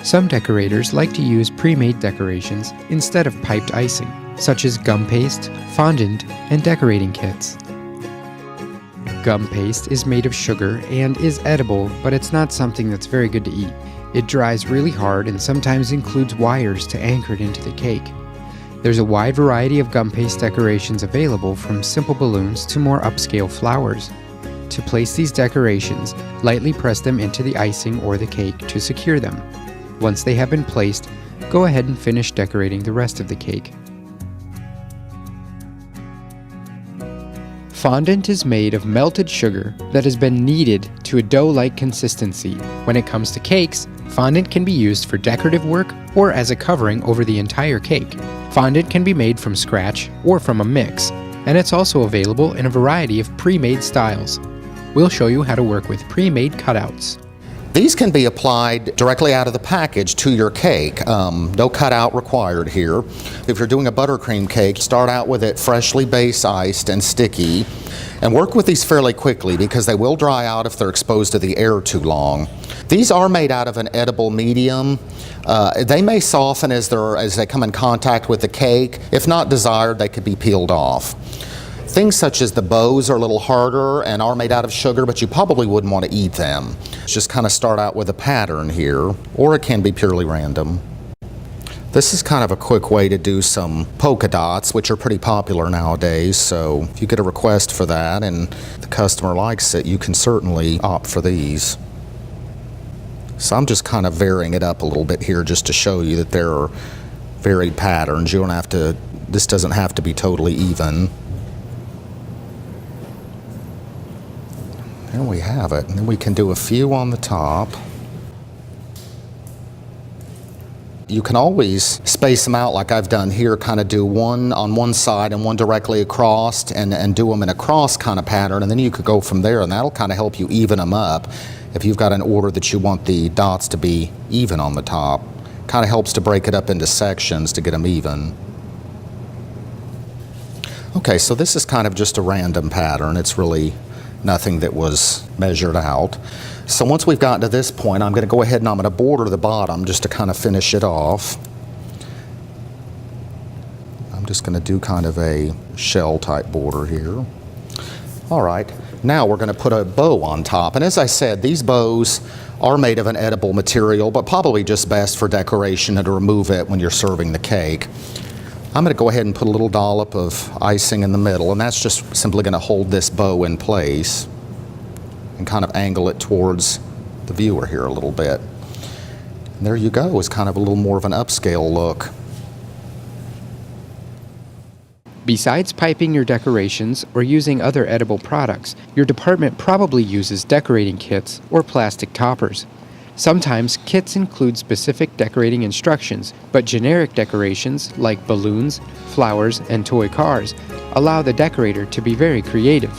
Some decorators like to use pre-made decorations instead of piped icing, such as gum paste, fondant, and decorating kits. Gum paste is made of sugar and is edible, but it's not something that's very good to eat. It dries really hard and sometimes includes wires to anchor it into the cake. There's a wide variety of gum paste decorations available, from simple balloons to more upscale flowers. To place these decorations, lightly press them into the icing or the cake to secure them. Once they have been placed, go ahead and finish decorating the rest of the cake. Fondant is made of melted sugar that has been kneaded to a dough-like consistency. When it comes to cakes, fondant can be used for decorative work or as a covering over the entire cake. Fondant can be made from scratch or from a mix, and it's also available in a variety of pre-made styles. We'll show you how to work with pre-made cutouts. These can be applied directly out of the package to your cake. No cutout required here. If you're doing a buttercream cake, start out with it freshly base iced and sticky, and work with these fairly quickly because they will dry out if they're exposed to the air too long. These are made out of an edible medium. They may soften as they come in contact with the cake. If not desired, they could be peeled off. Things such as the bows are a little harder and are made out of sugar, but you probably wouldn't want to eat them. Just kind of start out with a pattern here, or it can be purely random. This is kind of a quick way to do some polka dots, which are pretty popular nowadays, so if you get a request for that and the customer likes it, you can certainly opt for these. So I'm just kind of varying it up a little bit here just to show you that there are varied patterns. You don't have to, this doesn't have to be totally even. There we have it, and then we can do a few on the top. You can always space them out like I've done here, kind of do one on one side and one directly across, and do them in a cross kind of pattern, and then you could go from there, and that'll kind of help you even them up if you've got an order that you want the dots to be even on the top. Kind of helps to break it up into sections to get them even. Okay, so this is kind of just a random pattern. It's really nothing that was measured out. So once we've gotten to this point, I'm going to go ahead and I'm going to border the bottom just to kind of finish it off. I'm just going to do kind of a shell type border here. All right, now we're going to put a bow on top. And as I said, these bows are made of an edible material, but probably just best for decoration and to remove it when you're serving the cake. I'm going to go ahead and put a little dollop of icing in the middle, and that's just simply going to hold this bow in place and kind of angle it towards the viewer here a little bit. And there you go, it's kind of a little more of an upscale look. Besides piping your decorations or using other edible products, your department probably uses decorating kits or plastic toppers. Sometimes kits include specific decorating instructions, but generic decorations like balloons, flowers, and toy cars allow the decorator to be very creative.